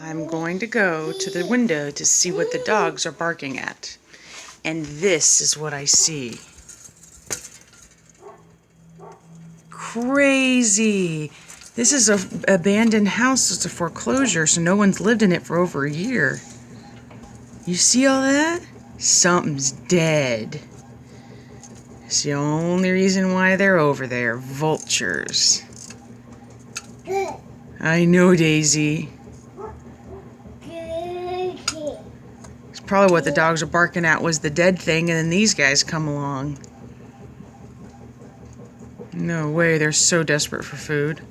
I'm going to go to the window to see what the dogs are barking at. And this is what I see. Crazy! This is an abandoned house. It's a foreclosure, so no one's lived in it for over a year. You see all that? Something's dead. It's the only reason why they're over there. Vultures. I know, Daisy. It's probably what the dogs are barking at was the dead thing, and then these guys come along. No way, they're so desperate for food.